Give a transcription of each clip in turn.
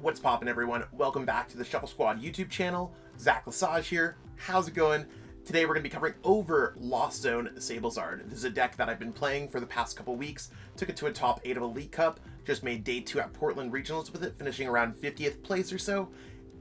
What's poppin', everyone? Welcome back to the Shuffle Squad YouTube channel. Zach Lesage here. How's it going? Today we're going to be covering over Lost Zone SableZard. This is a deck that I've been playing for the past couple weeks. Took it to a top 8 of Elite Cup. Just made day 2 at Portland Regionals with it, finishing around 50th place or so.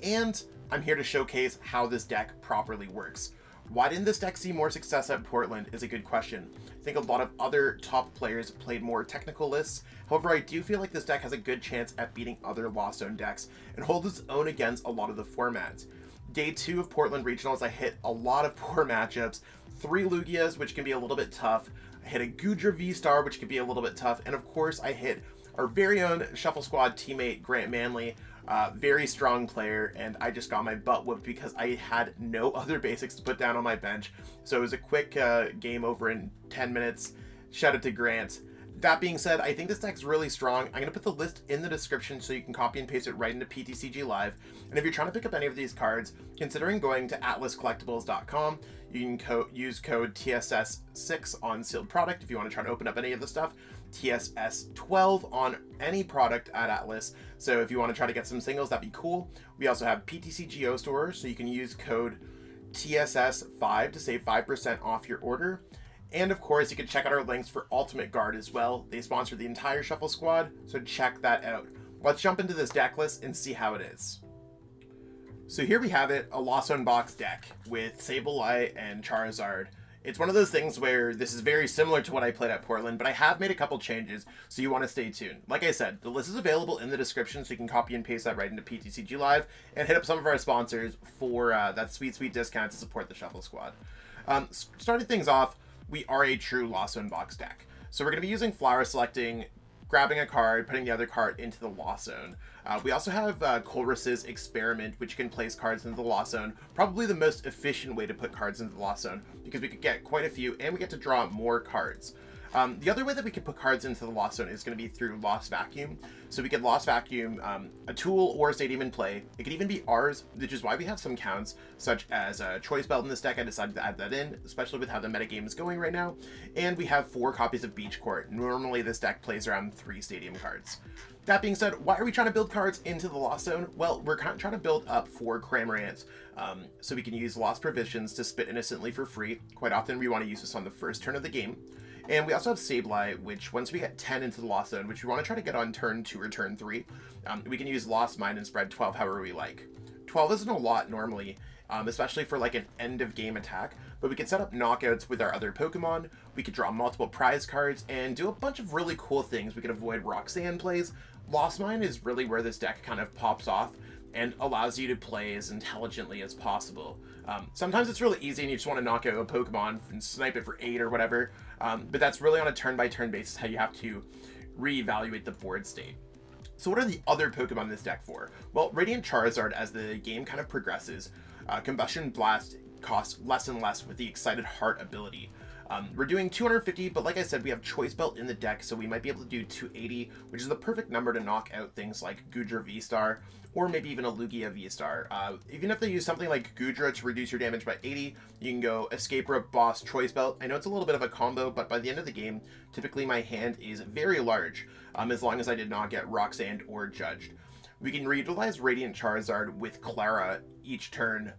And I'm here to showcase how this deck properly works. Why didn't this deck see more success at Portland is a good question. I think a lot of other top players played more technical lists. However, I do feel like this deck has a good chance at beating other Lost Zone decks and holds its own against a lot of the formats. Day 2 of Portland Regionals, I hit a lot of poor matchups. 3 Lugias, which can be a little bit tough. I hit a Goodra V-Star, which can be a little bit tough. And of course, I hit our very own Shuffle Squad teammate, Grant Manley. Very strong player, and I just got my butt whooped because I had no other basics to put down on my bench. So it was a quick game over in 10 minutes. Shout out to Grant. That being said, I think this deck's really strong. I'm going to put the list in the description so you can copy and paste it right into PTCG Live. And if you're trying to pick up any of these cards, considering going to atlascollectibles.com, you can use code TSS6 on sealed product if you want to try to open up any of the stuff. TSS12 on any product at Atlas. So if you want to try to get some singles, that'd be cool. We also have PTCGO store, so you can use code TSS5 to save 5% off your order. And of course, you can check out our links for Ultimate Guard as well. They sponsor the entire Shuffle Squad, so check that out. Let's jump into this deck list and see how it is. So here we have it, a Lost Zone box deck with Sableye and Charizard. It's one of those things where this is very similar to what I played at Portland, but I have made a couple changes, so you want to stay tuned. Like I said, the list is available in the description, so you can copy and paste that right into PTCG Live and hit up some of our sponsors for that sweet discount to support the Shuffle Squad. Starting things off, we are a true Lost Zone box deck. So we're going to be using flower selecting, grabbing a card, putting the other card into the Lost Zone. We also have Colress's Experiment, which can place cards into the Lost Zone. Probably the most efficient way to put cards into the Lost Zone, because we could get quite a few, and we get to draw more cards. The other way that we can put cards into the Lost Zone is going to be through Lost Vacuum. So we could Lost Vacuum a tool or a stadium in play. It could even be ours, which is why we have some counts, such as Choice Belt in this deck. I decided to add that in, especially with how the metagame is going right now. And we have 4 copies of Beach Court. Normally this deck plays around 3 stadium cards. That being said, why are we trying to build cards into the Lost Zone? Well, we're kind of trying to build up 4 Cramorants, so we can use Lost Provisions to spit innocently for free. Quite often we want to use this on the first turn of the game. And we also have Sableye, which once we get 10 into the Lost Zone, which we want to try to get on turn 2 or turn 3, we can use Lost Mine and spread 12 however we like. 12 isn't a lot normally, especially for like an end of game attack, but we can set up knockouts with our other Pokemon, we could draw multiple prize cards, and do a bunch of really cool things. We could avoid Roxanne plays. Lost Mine is really where this deck kind of pops off and allows you to play as intelligently as possible. Sometimes it's really easy and you just want to knock out a Pokemon and snipe it for 8 or whatever, but that's really on a turn-by-turn basis how you have to reevaluate the board state. So what are the other Pokemon in this deck for? Well, Radiant Charizard, as the game kind of progresses, Combustion Blast costs less and less with the Excited Heart ability. We're doing 250, but like I said, we have Choice Belt in the deck, so we might be able to do 280, which is the perfect number to knock out things like Goodra V-Star, or maybe even a Lugia V-Star. Even if they use something like Goodra to reduce your damage by 80, you can go Escape Rope, Boss, Choice Belt. I know it's a little bit of a combo, but by the end of the game, typically my hand is very large, as long as I did not get Roxanne or Judged. We can reutilize Radiant Charizard with Klara each turn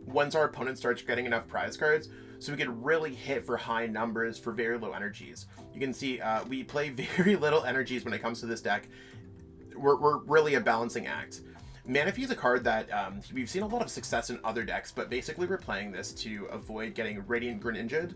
once our opponent starts getting enough prize cards, so we can really hit for high numbers for very low energies. You can see we play very little energies when it comes to this deck. We're really a balancing act. Manaphy is a card that we've seen a lot of success in other decks, but basically we're playing this to avoid getting Radiant Greninja'd.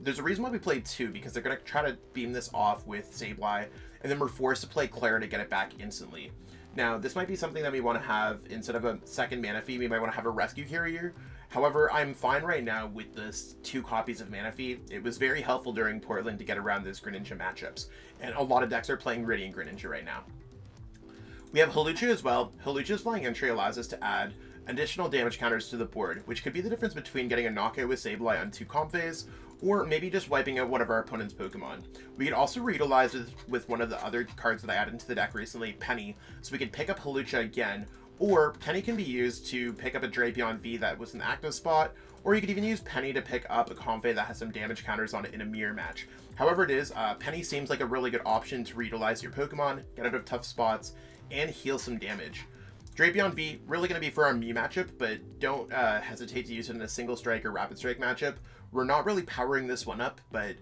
There's a reason why we played 2, because they're going to try to beam this off with Sableye, and then we're forced to play Klara to get it back instantly. Now, this might be something that we want to have, instead of a second Manaphy, we might want to have a Rescue Carrier. However, I'm fine right now with this 2 copies of Manaphy. It was very helpful during Portland to get around those Greninja matchups, and a lot of decks are playing Radiant Greninja right now. We have Hawlucha as well. Hawlucha's flying entry allows us to add additional damage counters to the board, which could be the difference between getting a knockout with Sableye on 2 Comfeys, or maybe just wiping out one of our opponent's Pokemon. We could also reutilize it with one of the other cards that I added into the deck recently, Penny, so we could pick up Hawlucha again, or Penny can be used to pick up a Drapion V that was an active spot, or you could even use Penny to pick up a Comfey that has some damage counters on it in a mirror match. However it is, Penny seems like a really good option to reutilize your Pokemon, get out of tough spots, and heal some damage. Drapion V, really going to be for our Mew matchup, but don't hesitate to use it in a single strike or rapid strike matchup. We're not really powering this one up, but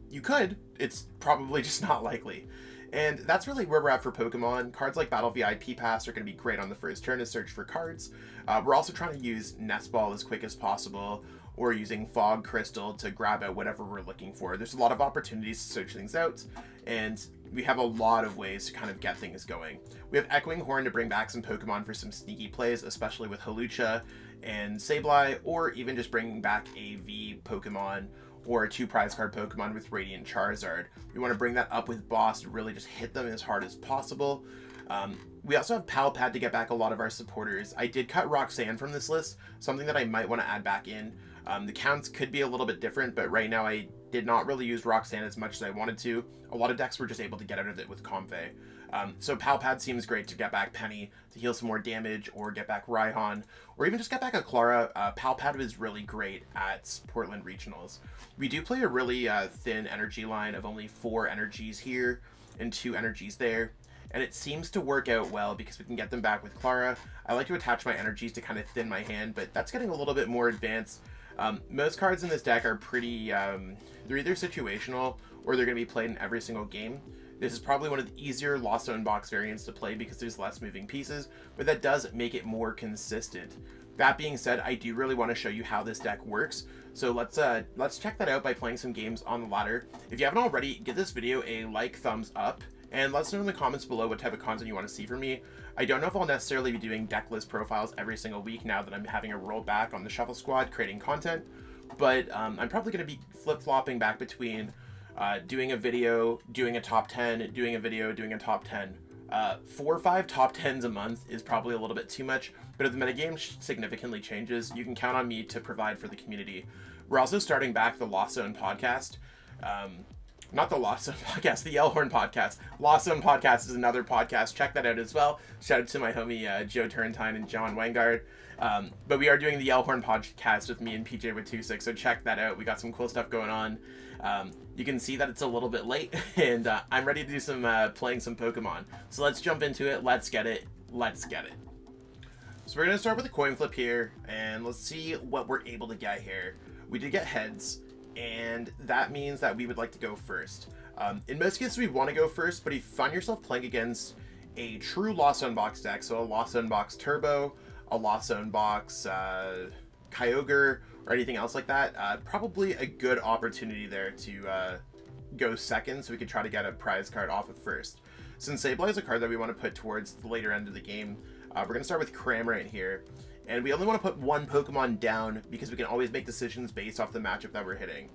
you could. It's probably just not likely. And that's really where we're at for Pokemon. Cards like Battle VIP Pass are going to be great on the first turn to search for cards. We're also trying to use Nest Ball as quick as possible, or using Fog Crystal to grab out whatever we're looking for. There's a lot of opportunities to search things out, and we have a lot of ways to kind of get things going. We have Echoing Horn to bring back some Pokemon for some sneaky plays, especially with Hawlucha and Sableye, or even just bringing back a V Pokemon or a 2 prize card Pokemon with Radiant Charizard. We want to bring that up with Boss to really just hit them as hard as possible. We also have Pal Pad to get back a lot of our supporters. I did cut Roxanne from this list, something that I might want to add back in. The counts could be a little bit different, but right now I did not really use Roxanne as much as I wanted to. A lot of decks were just able to get out of it with Comfey. So Pal Pad seems great to get back Penny to heal some more damage, or get back Raihan, or even just get back a Klara. Pal Pad was really great at Portland Regionals. We do play a really thin energy line of only 4 energies here and 2 energies there, and it seems to work out well because we can get them back with Klara. I like to attach my energies to kind of thin my hand, but that's getting a little bit more advanced. Most cards in this deck are pretty, they're either situational or they're going to be played in every single game. This is probably one of the easier Lost Zone box variants to play because there's less moving pieces, but that does make it more consistent. That being said, I do really want to show you how this deck works, so let's check that out by playing some games on the ladder. If you haven't already, give this video a like, thumbs up, and let us know in the comments below what type of content you want to see from me. I don't know if I'll necessarily be doing deck list profiles every single week now that I'm having a roll back on the Shuffle Squad creating content, but I'm probably going to be flip-flopping back between doing a video, doing a top 10, doing a video, doing a top 10. 4 or 5 top 10s a month is probably a little bit too much, but if the metagame significantly changes, you can count on me to provide for the community. We're also starting back the Lost Zone podcast. Not the Lost Zone podcast, the Yellhorn podcast. Lost Zone podcast is another podcast. Check that out as well. Shout out to my homie Joe Turrentine and John Wangard. But we are doing the Yellhorn podcast with me and PJ with 26, so check that out. We got some cool stuff going on. You can see that it's a little bit late, and I'm ready to do some playing some Pokemon. So let's jump into it. Let's get it. Let's get it. So we're going to start with a coin flip here, and let's see what we're able to get here. We did get heads, and that means that we would like to go first. In most cases, we want to go first, but if you find yourself playing against a true Lost Zone box deck, so a Lost Zone box Turbo, a Lost Zone box Kyogre, or anything else like that, probably a good opportunity there to go second, so we could try to get a prize card off of first. Since Sableye is a card that we want to put towards the later end of the game, we're going to start with Cramorant here. And we only want to put 1 Pokemon down because we can always make decisions based off the matchup that we're hitting.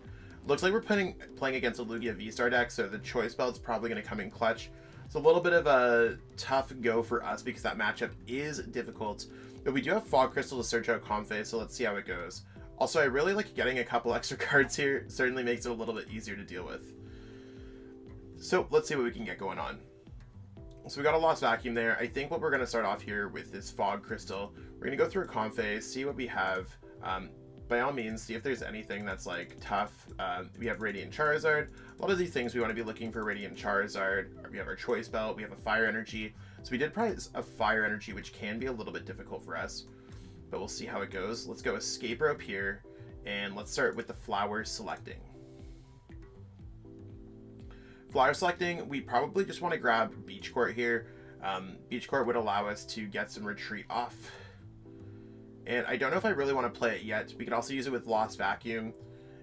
Looks like we're playing against a Lugia V-Star deck, so the Choice Belt's probably going to come in clutch. It's a little bit of a tough go for us because that matchup is difficult. But we do have Fog Crystal to search out Comfey, so let's see how it goes. Also, I really like getting a couple extra cards here. Certainly makes it a little bit easier to deal with. So let's see what we can get going on. So we got a Lost Vacuum there. I think what we're going to start off here with is Fog Crystal. We're going to go through a Comfey, see what we have. By all means, see if there's anything that's like tough. We have Radiant Charizard. A lot of these things we want to be looking for Radiant Charizard. We have our Choice Belt. We have a Fire Energy. So we did prize a Fire Energy, which can be a little bit difficult for us. But we'll see how it goes. Let's go Escape Rope here. And let's start with the Flower Selecting. Flower selecting, we probably just want to grab Beach Court here. Beach Court would allow us to get some retreat off. And I don't know if I really want to play it yet. We could also use it with Lost Vacuum.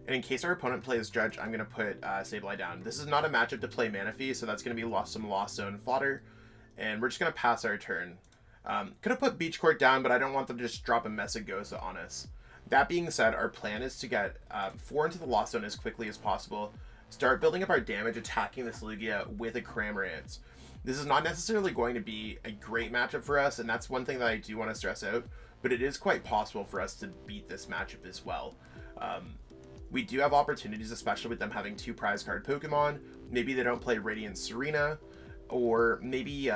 And in case our opponent plays Judge, I'm going to put Sableye down. This is not a matchup to play Manaphy, so that's going to be some Lost Zone fodder. And we're just going to pass our turn. Could have put Beach Court down, but I don't want them to just drop a Messagosa on us. That being said, our plan is to get 4 into the Lost Zone as quickly as possible. Start building up our damage attacking this Lugia with a Cramorant. This is not necessarily going to be a great matchup for us, and that's one thing that I do want to stress out, but it is quite possible for us to beat this matchup as well. We do have opportunities, especially with them having 2 prize card Pokemon. Maybe they don't play Radiant Serena, or maybe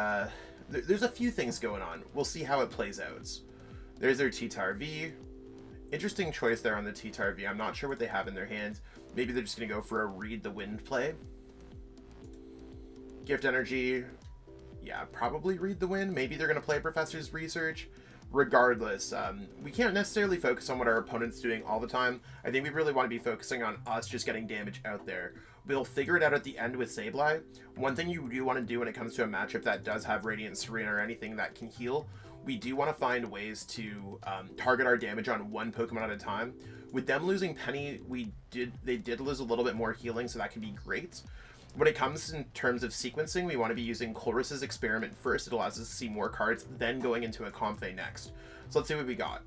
there's a few things going on. We'll see how it plays out. There's their T-Tar V. Interesting choice there on the T-Tar V. I'm not sure what they have in their hand. Maybe they're just going to go for a Read the Wind play. Gift Energy. Yeah, probably Read the Wind. Maybe they're going to play Professor's Research. Regardless, we can't necessarily focus on what our opponent's doing all the time. I think we really want to be focusing on us just getting damage out there. We'll figure it out at the end with Sableye. One thing you do want to do when it comes to a matchup that does have Radiant Serena or anything that can heal, we do want to find ways to target our damage on one Pokemon at a time. With them losing Penny, they did lose a little bit more healing, so that can be great. When it comes in terms of sequencing, we want to be using Colress's Experiment first. It allows us to see more cards, then going into a Comfey next. So let's see what we got.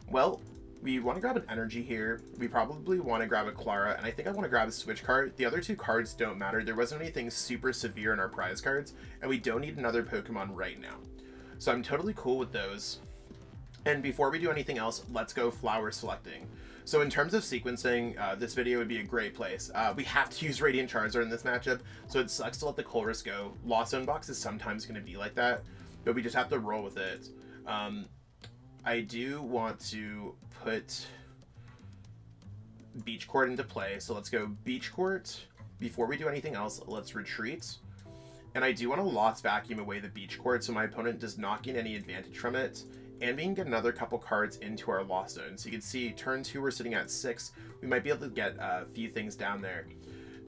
Well, we want to grab an Energy here. We probably want to grab a Klara, and I think I want to grab a Switch Cart. The other two cards don't matter. There wasn't anything super severe in our prize cards, and we don't need another Pokemon right now. So I'm totally cool with those. And before we do anything else, let's go flower selecting. So in terms of sequencing, this video would be a great place. We have to use Radiant Charizard in this matchup, so it sucks to let the Colress go. Lost Zone Box is sometimes going to be like that, but we just have to roll with it. I do want to put Beach Court into play, so let's go Beach Court. Before we do anything else, let's retreat. And I do want to Lost Vacuum away the Beach Court so my opponent does not gain any advantage from it. And we can get another couple cards into our Lost Zone. So you can see turn 2 we're sitting at 6. We might be able to get a few things down there.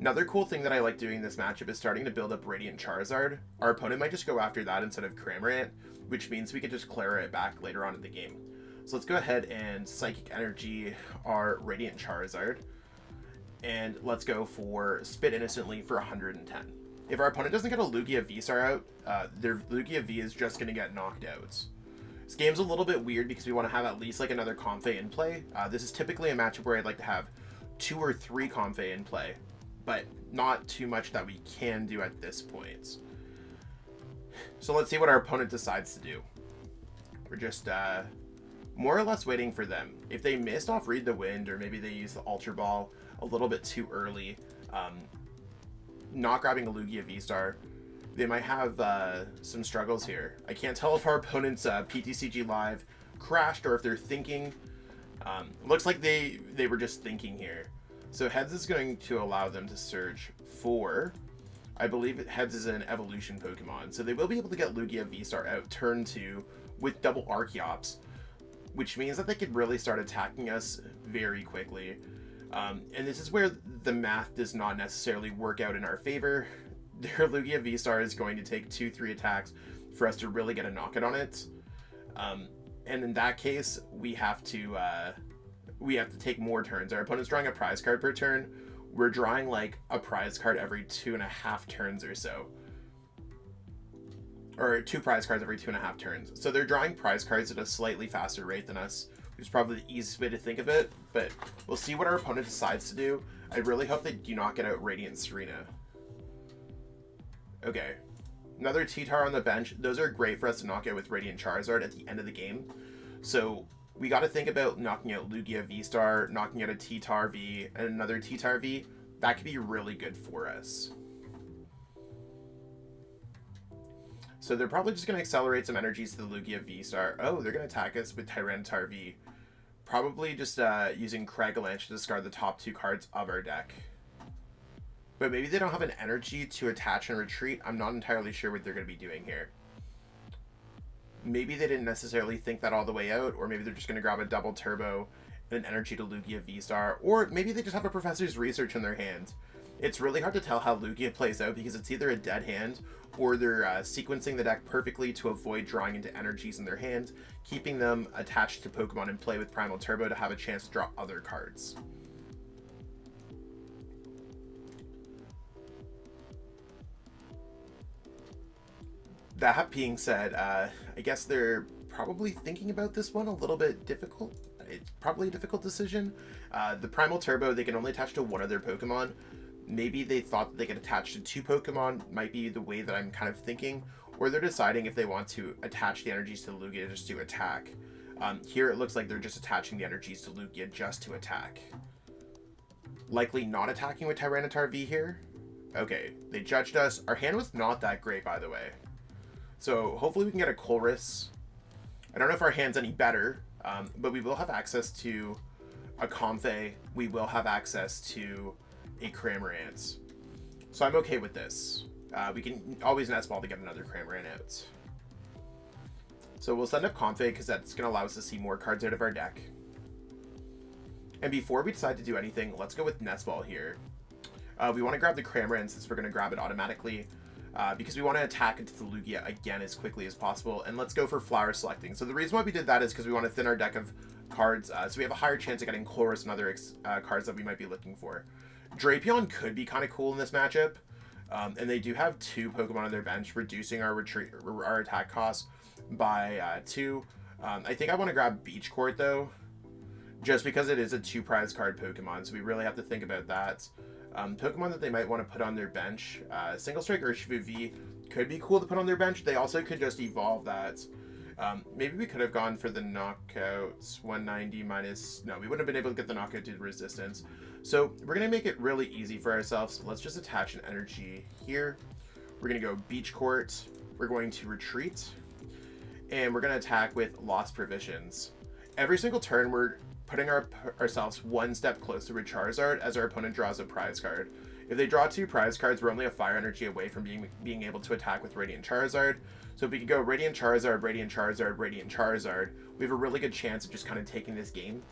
Another cool thing that I like doing in this matchup is starting to build up Radiant Charizard. Our opponent might just go after that instead of Cramorant, which means we could just Klara it back later on in the game. So let's go ahead and Psychic Energy our Radiant Charizard. And let's go for Spit Innocently for 110. If our opponent doesn't get a Lugia V-Star out, their Lugia V is just going to get knocked out. This game's a little bit weird because we want to have at least like another Comfey in play. This is typically a matchup where I'd like to have 2 or 3 Comfey in play, but not too much that we can do at this point. So let's see what our opponent decides to do. We're just more or less waiting for them. If they missed off Read the Wind, or maybe they used the Ultra Ball a little bit too early, not grabbing a Lugia V-Star, they might have some struggles here. I can't tell if our opponent's PTCG Live crashed or if they're thinking. Looks like they were just thinking here. So Heads is going to allow them to search for, I believe Heads is an evolution Pokemon. So they will be able to get Lugia V-Star out turn 2 with double Archeops, which means that they could really start attacking us very quickly. And this is where the math does not necessarily work out in our favor. Their Lugia V-Star is going to take 2-3 attacks for us to really get a knockout on it. And in that case, we have to take more turns. Our opponent's drawing a prize card per turn. We're drawing like a prize card every 2.5 turns or so. Or 2 prize cards every 2.5 turns. So they're drawing prize cards at a slightly faster rate than us, which is probably the easiest way to think of it. But we'll see what our opponent decides to do. I really hope they do not get out Radiant Serena. Okay, another T-Tar on the bench. Those are great for us to knock out with Radiant Charizard at the end of the game. So we got to think about knocking out Lugia V-Star, knocking out a T-Tar V, and another T-Tar V. That could be really good for us. So they're probably just going to accelerate some energies to the Lugia V-Star. Oh, they're going to attack us with Tyranitar V. Probably just using Cragalanche to discard the top 2 cards of our deck. But maybe they don't have an energy to attach and retreat. I'm not entirely sure what they're going to be doing here. Maybe they didn't necessarily think that all the way out, or maybe they're just going to grab a double turbo and an energy to Lugia V-Star, or maybe they just have a Professor's Research in their hand. It's really hard to tell how Lugia plays out because it's either a dead hand or they're sequencing the deck perfectly to avoid drawing into energies in their hand, keeping them attached to Pokemon in play with Primal Turbo to have a chance to draw other cards. That being said, I guess they're probably thinking about this one a little bit difficult. It's probably a difficult decision. The Primal Turbo, they can only attach to one of their Pokemon. Maybe they thought that they could attach to 2 Pokemon, might be the way that I'm kind of thinking. Or they're deciding if they want to attach the energies to Lugia just to attack. Here it looks like they're just attaching the energies to Lugia just to attack. Likely not attacking with Tyranitar V here. Okay, they judged us. Our hand was not that great, by the way. So hopefully we can get a Colress. I don't know if our hand's any better, but we will have access to a Comfey. We will have access to a Cramorant. So I'm okay with this. we can always Nest Ball to get another Cramorant out. So we'll send up Comfey because that's going to allow us to see more cards out of our deck. And before we decide to do anything, let's go with Nest Ball here. We want to grab the Cramorant since we're going to grab it automatically. Because we want to attack into the Lugia again as quickly as possible. And let's go for flower selecting. So the reason why we did that is because we want to thin our deck of cards, so we have a higher chance of getting Colress and other cards that we might be looking for. Drapion could be kind of cool in this matchup. And they do have 2 Pokemon on their bench, reducing our attack cost by 2. I think I want to grab Beach Court though, just because it is a 2 prize card Pokemon, so we really have to think about that. Pokemon that they might want to put on their bench, Single Strike Urshifu could be cool to put on their bench. They also could just evolve that. Maybe we could have gone for the knockouts 190 minus... No, we wouldn't have been able to get the knockout due to resistance. So we're going to make it really easy for ourselves. Let's just attach an energy here. We're going to go Beach Court. We're going to retreat. And we're going to attack with Lost Provisions. Every single turn, we're putting ourselves one step closer to Charizard as our opponent draws a prize card. If they draw 2 prize cards, we're only a fire energy away from being able to attack with Radiant Charizard. So if we can go Radiant Charizard, Radiant Charizard, Radiant Charizard, we have a really good chance of just kind of taking this game.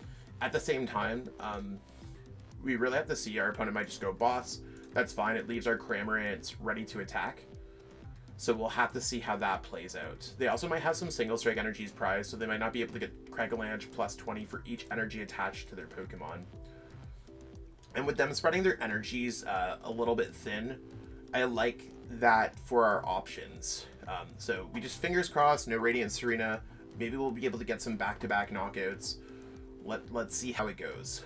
At the same time, we really have to see our opponent might just go boss. That's fine. It leaves our Cramorant ready to attack. So we'll have to see how that plays out. They also might have some single strike energies prized, so they might not be able to get Cragalanche plus 20 for each energy attached to their Pokemon. And with them spreading their energies a little bit thin, I like that for our options. So we just fingers crossed, no Radiant Serena. Maybe we'll be able to get some back-to-back knockouts. Let's see how it goes.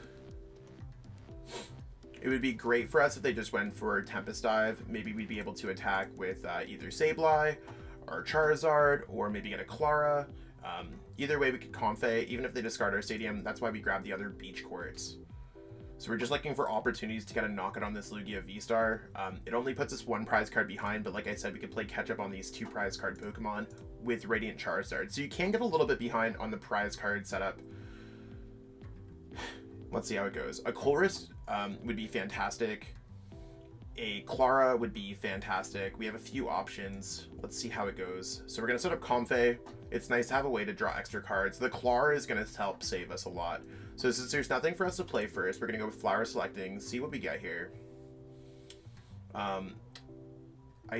It would be great for us if they just went for Tempest Dive. Maybe we'd be able to attack with either Sableye or Charizard, or maybe get a Klara. Either way, we could Comfey, even if they discard our Stadium. That's why we grab the other Beach Courts. So we're just looking for opportunities to get a knockout on this Lugia V-Star. It only puts us 1 prize card behind, but like I said, we could play catch up on these 2 prize card Pokemon with Radiant Charizard. So you can get a little bit behind on the prize card setup. Let's see how it goes. A Colress would be fantastic. A Klara would be fantastic. We have a few options. Let's see how it goes. So we're going to set up Comfey. It's nice to have a way to draw extra cards. The Klara is going to help save us a lot. So since there's nothing for us to play first, we're going to go with flower selecting, see what we get here. I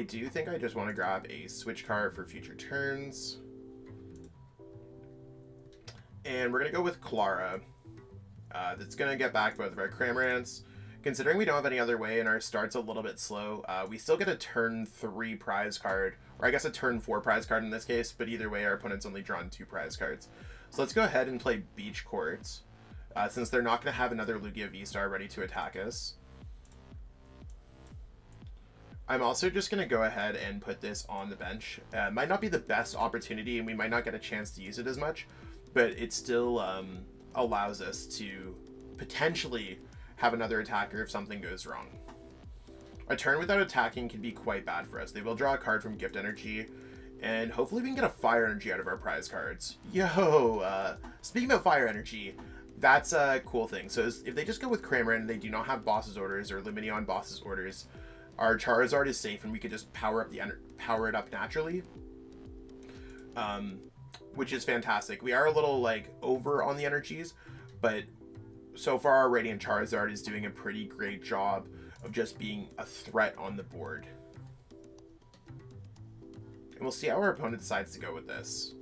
do think I just want to grab a Switch Cart for future turns. And we're going to go with Klara. That's going to get back both of our Cramorants. Considering we don't have any other way and our start's a little bit slow, we still get a turn 3 prize card, or I guess a turn 4 prize card in this case, but either way our opponent's only drawn 2 prize cards. So let's go ahead and play Beach Court, since they're not going to have another Lugia V-Star ready to attack us. I'm also just going to go ahead and put this on the bench. Might not be the best opportunity and we might not get a chance to use it as much, but it still allows us to potentially have another attacker if something goes wrong. A turn without attacking can be quite bad for us. They will draw a card from Gift Energy, and hopefully we can get a Fire Energy out of our prize cards. Yo, speaking of Fire Energy, that's a cool thing. So if they just go with Cramorant and they do not have Boss's Orders or Lumineon Boss's Orders, our Charizard is safe and we could just power it up naturally. Which is fantastic. We are a little like over on the energies, but so far our Radiant Charizard is doing a pretty great job of just being a threat on the board. And we'll see how our opponent decides to go with this.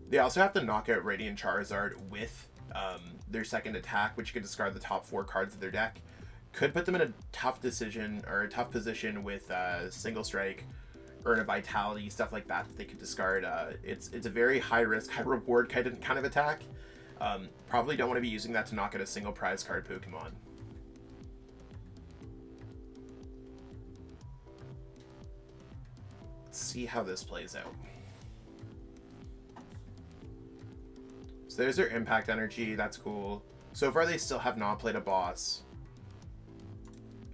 They also have to knock out Radiant Charizard with their second attack, which could discard the top 4 cards of their deck. Could put them in a tough decision or a tough position with Single Strike, Earn a Vitality, stuff like that they could discard. It's a very high risk, high reward kind of attack. Probably don't want to be using that to knock out a single prize card Pokemon. Let's see how this plays out. So there's their Impact Energy, that's cool. So far they still have not played a boss.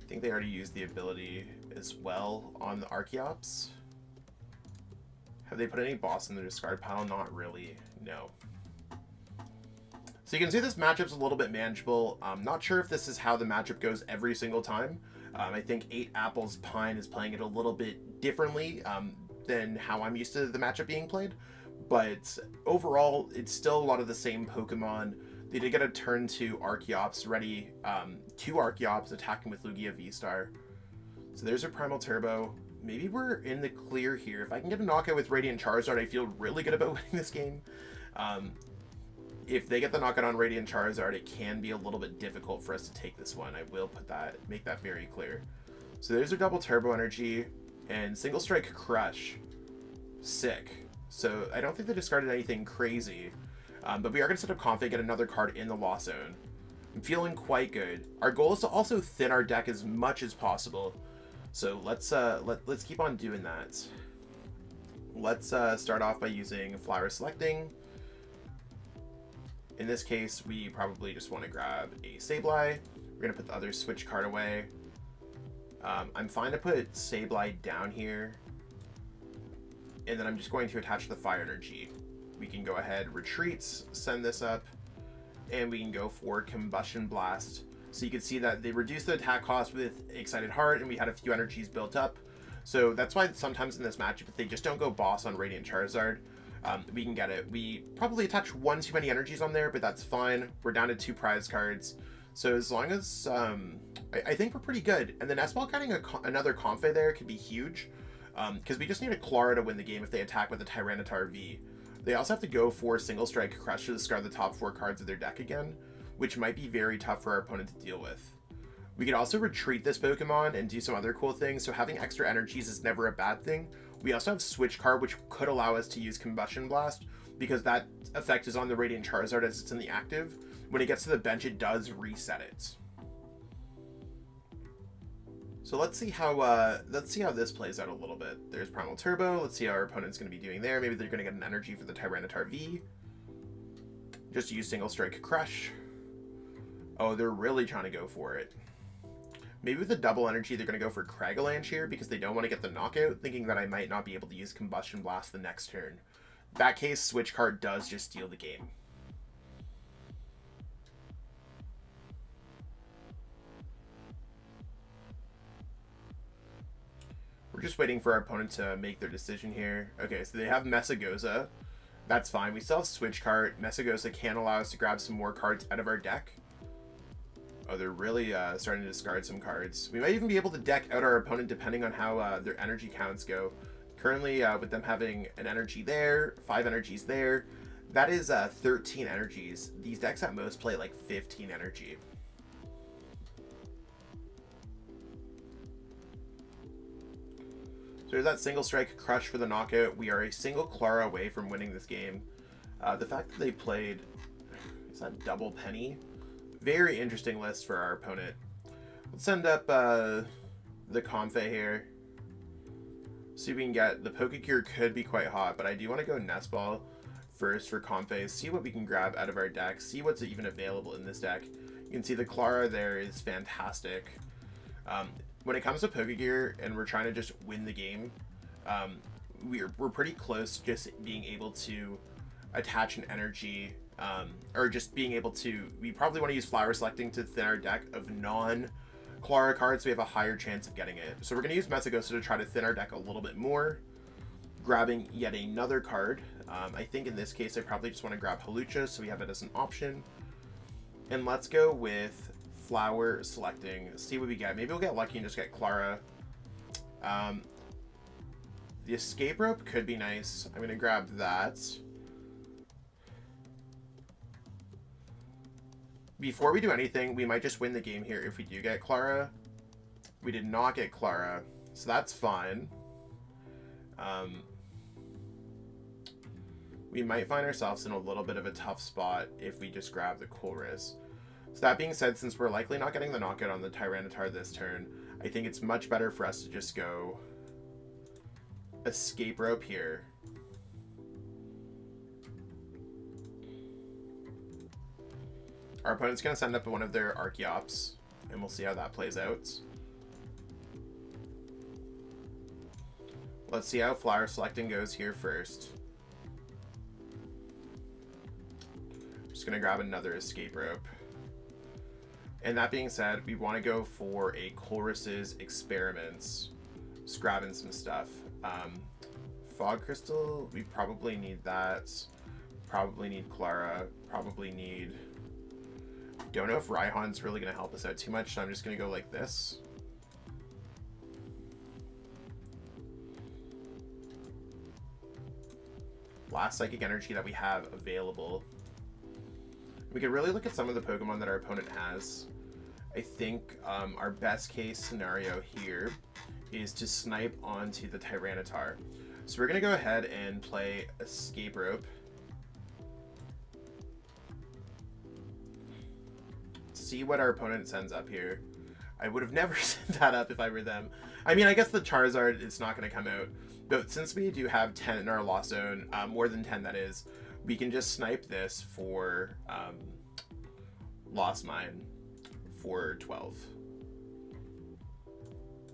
I think they already used the ability as well on the Archeops. Have they put any boss in the discard pile? Not really, no. So you can see this matchup's a little bit manageable. I'm not sure if this is how the matchup goes every single time, I think 8 Apples Pine is playing it a little bit differently than how I'm used to the matchup being played. But overall, it's still a lot of the same Pokemon. They did get a turn 2 Archeops ready, 2 Archeops attacking with Lugia V-Star. So there's a Primal Turbo. Maybe we're in the clear here. If I can get a knockout with Radiant Charizard, I feel really good about winning this game. If they get the knockout on Radiant Charizard, it can be a little bit difficult for us to take this one. I will make that very clear. So there's a double Turbo Energy and Single Strike Crush. Sick. So I don't think they discarded anything crazy, but we are going to set up Comfey, get another card in the Lost Zone. I'm feeling quite good. Our goal is to also thin our deck as much as possible. So let's keep on doing that. Let's start off by using Flower Selecting. In this case, we probably just want to grab a Sableye. We're going to put the other Switch Cart away. I'm fine to put Sableye down here. And then I'm just going to attach the Fire Energy. We can go ahead, retreats, send this up, and we can go for Combustion Blast. So you can see that they reduced the attack cost with Excited Heart, and we had a few energies built up. So that's why sometimes in this matchup, if they just don't go boss on Radiant Charizard, we can get it. We probably attach one too many energies on there, but that's fine. We're down to 2 prize cards. So as long as, I think we're pretty good. And the Nest Ball getting another Comfey there could be huge, because we just need a Klara to win the game if they attack with a Tyranitar V. They also have to go for Single Strike Crush to discard the top 4 cards of their deck again, which might be very tough for our opponent to deal with. We could also retreat this Pokemon and do some other cool things, so having extra energies is never a bad thing. We also have Switch Cart, which could allow us to use Combustion Blast, because that effect is on the Radiant Charizard as it's in the active. When it gets to the bench, it does reset it. So let's see how this plays out a little bit. There's Primal Turbo. Let's see how our opponent's going to be doing there. Maybe they're going to get an energy for the Tyranitar V. Just use Single Strike Crush. Oh, they're really trying to go for it. Maybe with the double energy, they're going to go for Cragalanche here because they don't want to get the knockout, thinking that I might not be able to use Combustion Blast the next turn. In that case, Switch Cart does just steal the game. We're just waiting for our opponent to make their decision here. Okay, so they have Messagoza. That's fine. We still have Switch Cart. Messagoza can allow us to grab some more cards out of our deck. Oh, they're really starting to discard some cards. We might even be able to deck out our opponent depending on how their energy counts go. Currently, with them having an energy there, 5 energies there, that is 13 energies. These decks at most play like 15 energy. So there's that Single Strike Crush for the knockout. We are a single Klara away from winning this game. The fact that they played, is that double Penny? Very interesting list for our opponent. Let's send up the Comfey here. See if we can get, the Pokégear could be quite hot, but I do want to go Nest Ball first for Comfey. See what we can grab out of our deck. See what's even available in this deck. You can see the Klara there is fantastic. When it comes to Pokégear and we're trying to just win the game, we're pretty close to just being able to attach an energy, or just being able to, we probably want to use Flower Selecting to thin our deck of non-Klara cards so we have a higher chance of getting it. So we're going to use Messagoza to try to thin our deck a little bit more, grabbing yet another card. I think in this case I probably just want to grab Hawlucha so we have it as an option. And let's go with Flower Selecting, see what we get. Maybe we'll get lucky and just get Klara. The Escape Rope could be nice. I'm going to grab that. Before we do anything, we might just win the game here if we do get Klara. We did not get Klara, so that's fine. We might find ourselves in a little bit of a tough spot if we just grab the Colress. So that being said, since we're likely not getting the knockout on the Tyranitar this turn, I think it's much better for us to just go Escape Rope here. Our opponent's going to send up one of their Archeops, and we'll see how that plays out. Let's see how Flower Selecting goes here first. Just going to grab another Escape Rope. And that being said, we want to go for a Colress's Experiments, scrabbing some stuff. Fog Crystal, we probably need that. Probably need Klara. Probably need... Don't know if Raihan's really going to help us out too much, so I'm just going to go like this. Last Psychic Energy that we have available. We could really look at some of the Pokemon that our opponent has. I think our best case scenario here is to snipe onto the Tyranitar. So we're going to go ahead and play Escape Rope. See what our opponent sends up here. I would have never sent that up if I were them. I mean, I guess the Charizard is not going to come out. But since we do have 10 in our Lost Zone, more than 10 that is, we can just snipe this for Lost Mine for 12.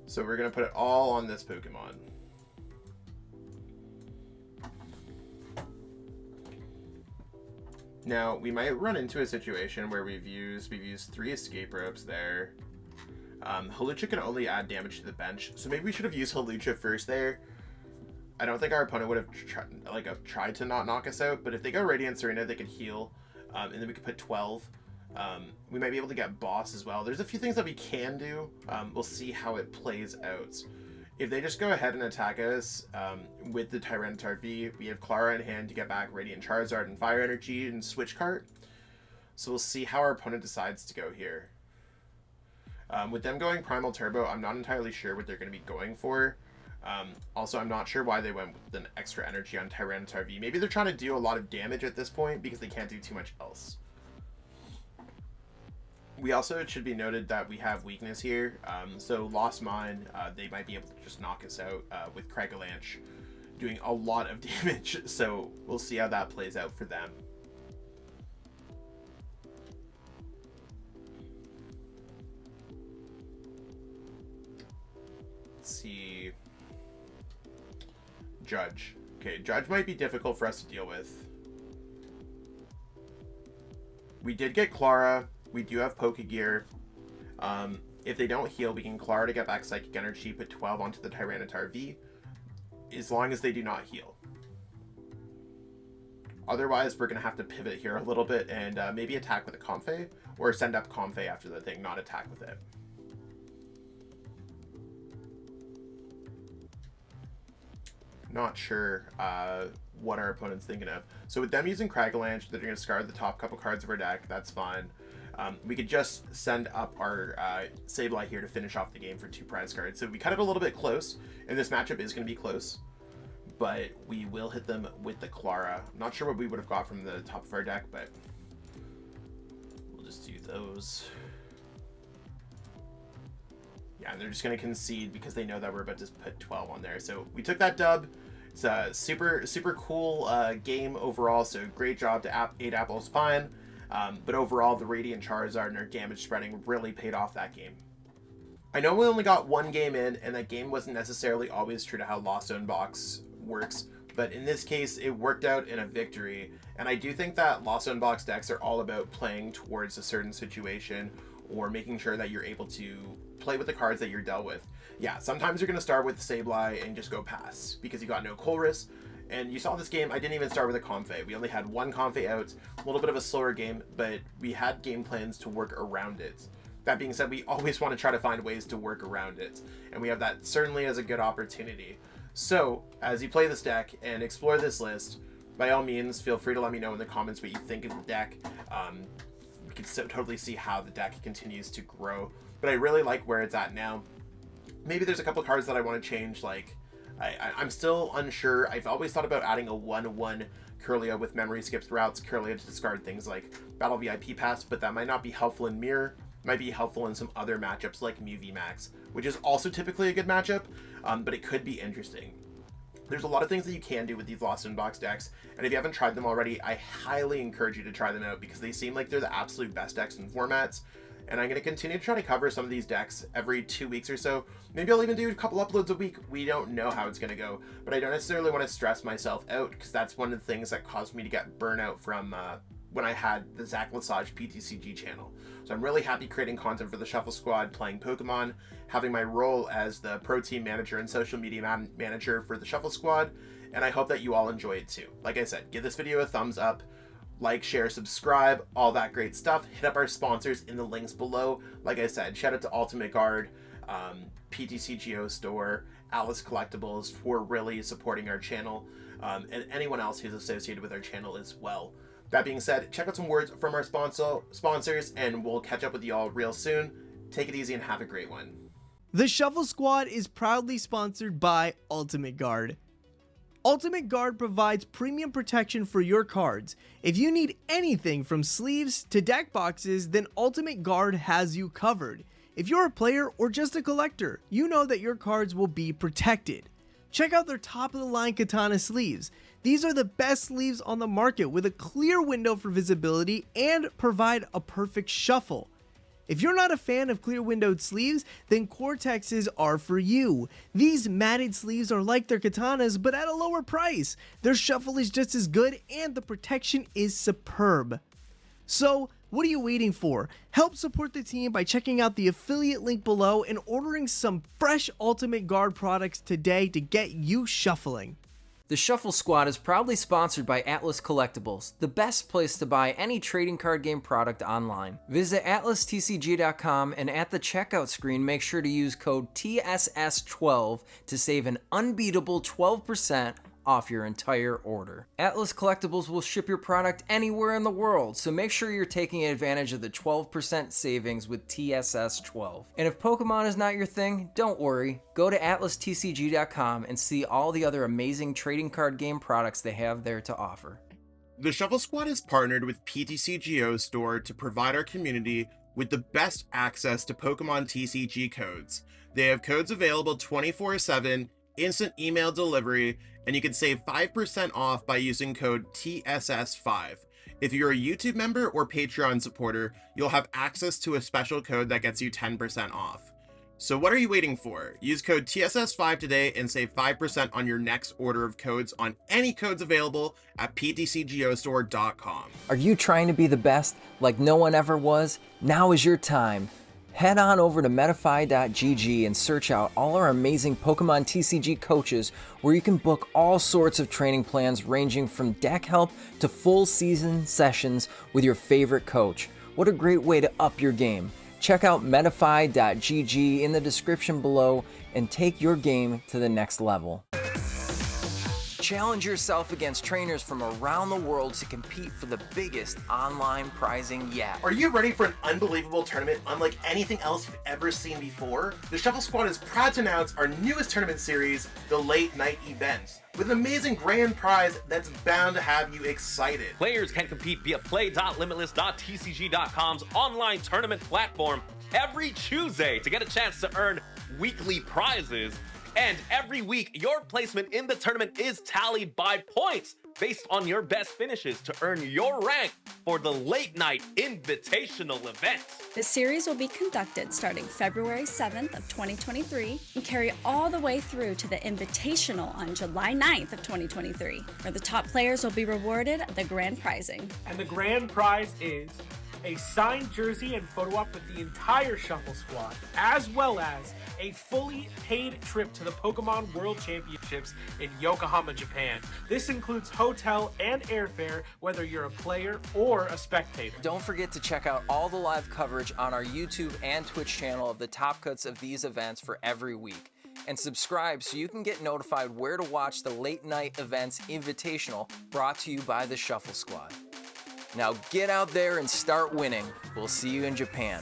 So we're going to put it all on this Pokemon. Now, we might run into a situation where we've used 3 Escape Ropes there. Hawlucha can only add damage to the bench, so maybe we should have used Hawlucha first there. I don't think our opponent would have tried to not knock us out, but if they go Radiant Serena, they could heal, and then we could put 12. We might be able to get Boss as well. There's a few things that we can do. We'll see how it plays out. If they just go ahead and attack us with the Tyranitar V, we have Klara in hand to get back Radiant Charizard and Fire Energy and Switch Cart. So we'll see how our opponent decides to go here. With them going Primal Turbo, I'm not entirely sure what they're going to be going for. Also, I'm not sure why they went with an extra energy on Tyranitar V. Maybe they're trying to do a lot of damage at this point because they can't do too much else. We also, it should be noted that we have weakness here. So Lost Mine, they might be able to just knock us out with Cragalanche doing a lot of damage. So we'll see how that plays out for them. Let's see. Judge. Okay, Judge might be difficult for us to deal with. We did get Klara. We do have Pokégear. If they don't heal, we can Klara to get back Psychic Energy, put 12 onto the Tyranitar V, as long as they do not heal. Otherwise, we're going to have to pivot here a little bit and maybe attack with a Comfey, or send up Comfey after the thing, not attack with it. Not sure what our opponent's thinking of. So with them using Cragalanche, they're going to discard the top couple cards of our deck. That's fine. We could just send up our Sableye here to finish off the game for 2 prize cards. So we cut it a little bit close, and this matchup is going to be close. But we will hit them with the Klara. I'm not sure what we would have got from the top of our deck, but we'll just do those. Yeah, and they're just going to concede because they know that we're about to put 12 on there. So we took that dub. It's a super cool game overall. So great job to 8 Apples Pine. But overall, the Radiant Charizard and our damage spreading really paid off that game. I know we only got 1 game in, and that game wasn't necessarily always true to how Lost Zone Box works. But in this case, it worked out in a victory. And I do think that Lost Zone Box decks are all about playing towards a certain situation, or making sure that you're able to play with the cards that you're dealt with. Yeah, sometimes you're going to start with Sableye and just go pass because you got no Colress. And you saw this game, I didn't even start with a Comfey. We only had 1 Comfey out, a little bit of a slower game, but we had game plans to work around it. That being said, we always want to try to find ways to work around it, and we have that certainly as a good opportunity. So, as you play this deck and explore this list, by all means, feel free to let me know in the comments what you think of the deck. We can totally see how the deck continues to grow, but I really like where it's at now. Maybe there's a couple cards that I want to change, like I'm still unsure. I've always thought about adding a 1/1 Kirlia with memory skips routes, Kirlia to discard things like Battle VIP Pass, but that might not be helpful in Mirror. Might be helpful in some other matchups like Mew VMAX, which is also typically a good matchup, but it could be interesting. There's a lot of things that you can do with these Lost in Box decks, and if you haven't tried them already, I highly encourage you to try them out because they seem like they're the absolute best decks in formats. And I'm going to continue to try to cover some of these decks every 2 weeks or so. Maybe I'll even do a couple uploads a week. We don't know how it's going to go, but I don't necessarily want to stress myself out because that's one of the things that caused me to get burnout from when I had the Zach Lesage PTCG channel. So I'm really happy creating content for the Shuffle Squad, playing Pokemon, having my role as the pro team manager and social media manager for the Shuffle Squad, and I hope that you all enjoy it too. Like I said, give this video a thumbs up, like, share, subscribe, all that great stuff. Hit up our sponsors in the links below. Like I said, shout out to Ultimate Guard, PTCGO Store, Atlas Collectibles for really supporting our channel, and anyone else who's associated with our channel as well. That being said, check out some words from our sponsors, and we'll catch up with you all real soon. Take it easy and have a great one. The Shuffle Squad is proudly sponsored by Ultimate Guard. Ultimate Guard provides premium protection for your cards. If you need anything from sleeves to deck boxes, then Ultimate Guard has you covered. If you're a player or just a collector, you know that your cards will be protected. Check out their top-of-the-line katana sleeves. These are the best sleeves on the market with a clear window for visibility and provide a perfect shuffle. If you're not a fan of clear windowed sleeves, then Cortexes are for you. These matted sleeves are like their katanas, but at a lower price. Their shuffle is just as good and the protection is superb. So, what are you waiting for? Help support the team by checking out the affiliate link below and ordering some fresh Ultimate Guard products today to get you shuffling. The Shuffle Squad is proudly sponsored by Atlas Collectibles, the best place to buy any trading card game product online. Visit atlastcg.com and at the checkout screen make sure to use code TSS12 to save an unbeatable 12% off your entire order. Atlas Collectibles will ship your product anywhere in the world, so make sure you're taking advantage of the 12% savings with TSS12. And if Pokemon is not your thing, don't worry. Go to atlastcg.com and see all the other amazing trading card game products they have there to offer. The Shuffle Squad is partnered with PTCGO Store to provide our community with the best access to Pokemon TCG codes. They have codes available 24/7, instant email delivery, and you can save 5% off by using code TSS5. If you're a YouTube member or Patreon supporter, you'll have access to a special code that gets you 10% off. So what are you waiting for? Use code TSS5 today and save 5% on your next order of codes on any codes available at ptcgostore.com. Are you trying to be the best like no one ever was? Now is your time. Head on over to Manaphy.gg and search out all our amazing Pokemon TCG coaches where you can book all sorts of training plans ranging from deck help to full season sessions with your favorite coach. What a great way to up your game. Check out Manaphy.gg in the description below and take your game to the next level. Challenge yourself against trainers from around the world to compete for the biggest online prizing yet. Are you ready for an unbelievable tournament unlike anything else you've ever seen before? The Shuffle Squad is proud to announce our newest tournament series, the Late Night Events, with an amazing grand prize that's bound to have you excited. Players can compete via play.limitless.tcg.com's online tournament platform every Tuesday to get a chance to earn weekly prizes. And every week, your placement in the tournament is tallied by points based on your best finishes to earn your rank for the Late Night Invitational event. The series will be conducted starting February 7th of 2023 and carry all the way through to the Invitational on July 9th of 2023, where the top players will be rewarded the grand prizing. And the grand prize is a signed jersey and photo op with the entire Shuffle Squad, as well as a fully paid trip to the Pokemon World Championships in Yokohama, Japan. This includes hotel and airfare, whether you're a player or a spectator. Don't forget to check out all the live coverage on our YouTube and Twitch channel of the top cuts of these events for every week. And subscribe so you can get notified where to watch the Late Night Events Invitational brought to you by the Shuffle Squad. Now get out there and start winning. We'll see you in Japan.